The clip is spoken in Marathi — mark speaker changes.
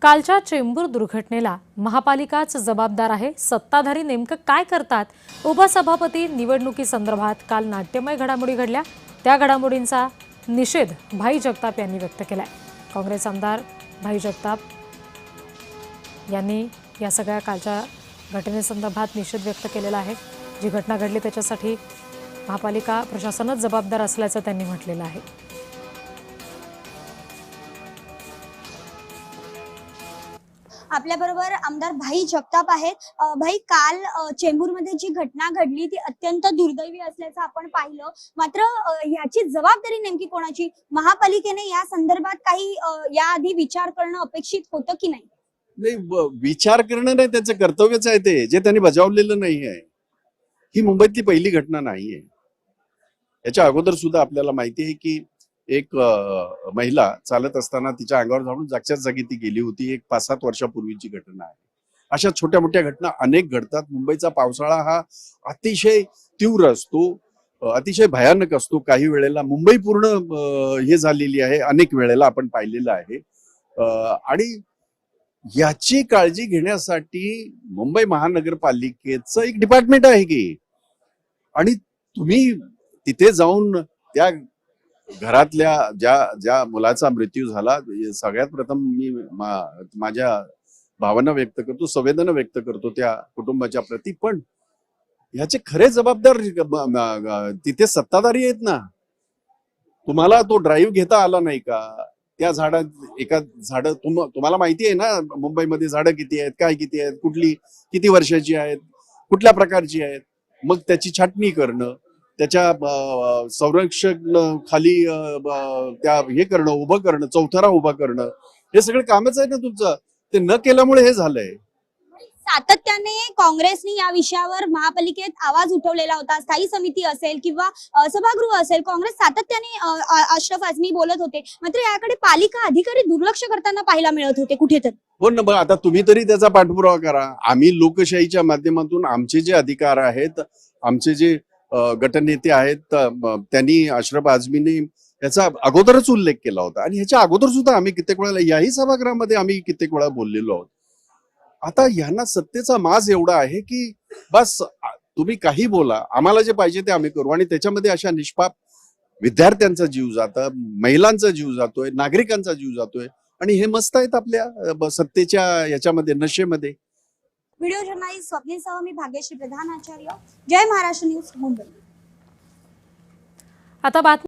Speaker 1: कालच्या चेंबूर दुर्घटनेला महापालिकाच जबाबदार आहे। सत्ताधारी नेमकं काय करतात? उपसभापती निवडणुकीसंदर्भात काल नाट्यमय घडामोडी घडल्या। त्या घडामोडींचा निषेध भाई जगताप यांनी व्यक्त केलाय। काँग्रेस आमदार भाई जगताप यांनी या सगळ्या कालच्या घटनेसंदर्भात निषेध व्यक्त केलेला आहे। जी घटना घडली त्याच्यासाठी महापालिका प्रशासनच जबाबदार असल्याचं त्यांनी म्हटलेलं आहे।
Speaker 2: आपल्याबरोबर आमदार भाई जगताप आहेत। भाई, काल चेंबूरमध्ये जी घटना घडली ती अत्यंत दुर्दैवी असल्याचं आपण पाहिलं, मात्र याची जबाबदारी नेमकी कोणाची? महापालिकेने या संदर्भात काही याआधी विचार करणं अपेक्षित होतं की नाही?
Speaker 3: नाही, विचार करणं नाही, त्यांचं कर्तव्यच आहे ते, जे त्यांनी बजावलेलं नाही आहे। ही मुंबईतली पहिली घटना नाहीये। याच्या अगोदर सुद्धा आपल्याला माहिती आहे की एक महिला चालत असताना तिच्या अंगावर जाऊन जागच्याच जागी ती गेली होती। एक 5-7 वर्षापूर्वीची घटना आहे। अशा छोट्या मोठ्या घटना अनेक घडतात। मुंबईचा पावसाळा हा अतिशय तीव्र असतो, अतिशय भयानक असतो। काही वेळेला मुंबई पूर्ण हे झालेली आहे, अनेक वेळेला आपण पाहिलेलं आहे। आणि याची काळजी घेण्यासाठी मुंबई महानगरपालिकेचं एक डिपार्टमेंट आहे की, आणि तुम्ही तिथे जाऊन त्या घरातल्या ज्या मुलाचा मृत्यू झाला, सगळ्यात प्रथम मी माझ्या भावना व्यक्त करतो, संवेदना व्यक्त करतो त्या कुटुंबाच्या प्रती। पण याचे खरे जबाबदार तिथे सत्ताधारी आहेत ना। तुम्हाला तो ड्राईव्ह घेता आला नाही का? त्या झाडात एका झाड तुम्हाला माहिती आहे ना मुंबईमध्ये झाडं किती आहेत, काय किती आहेत, कुठली किती वर्षाची आहेत, कुठल्या प्रकारची आहेत, मग त्याची छाटणी करणं, त्याच्या संरक्षण खाली त्या हे करणं, उभं करणं, चौथरा उभा करणं, हे सगळं कामच आहे ना तुमचं। ते न केल्यामुळे हे झालंय।
Speaker 2: सातत्याने काँग्रेसने या विषयावर महापालिकेत आवाज उठवलेला होता। स्थायी समिती असेल किंवा सभागृह असेल, काँग्रेस सातत्याने अशरफ आझमी बोलत होते, मात्र याकडे पालिका अधिकारी दुर्लक्ष करताना पाहायला मिळत होते कुठेतरी।
Speaker 3: हो ना, आता तुम्ही तरी त्याचा पाठपुरावा करा। आम्ही लोकशाहीच्या माध्यमातून आमचे जे अधिकार आहेत, आमचे जे गटनेते आहेत, त्यांनी अशरफ आझमीने याचा अगोदरच उल्लेख केला होता। आणि ह्याच्या अगोदर सुद्धा आम्ही कित्येक वेळेला याही सभागृहामध्ये आम्ही कित्येक वेळा बोललेलो आहोत। आता यांना सत्तेचा माज एवढा आहे की बस तुम्ही काही बोला, आम्हाला जे पाहिजे ते आम्ही करू। आणि त्याच्यामध्ये अशा निष्पाप विद्यार्थ्यांचा जीव जातं, महिलांचा जीव जातोय, नागरिकांचा जीव जातोय, आणि हे मस्त आहेत आपल्या सत्तेच्या याच्यामध्ये, नशेमध्ये।
Speaker 2: व्हिडिओ जर्नलिस्ट स्वप्नीलसह मी भाग्यश्री प्रधान आचार्य, जय महाराष्ट्र न्यूज, मुंबई।
Speaker 1: आता बातमी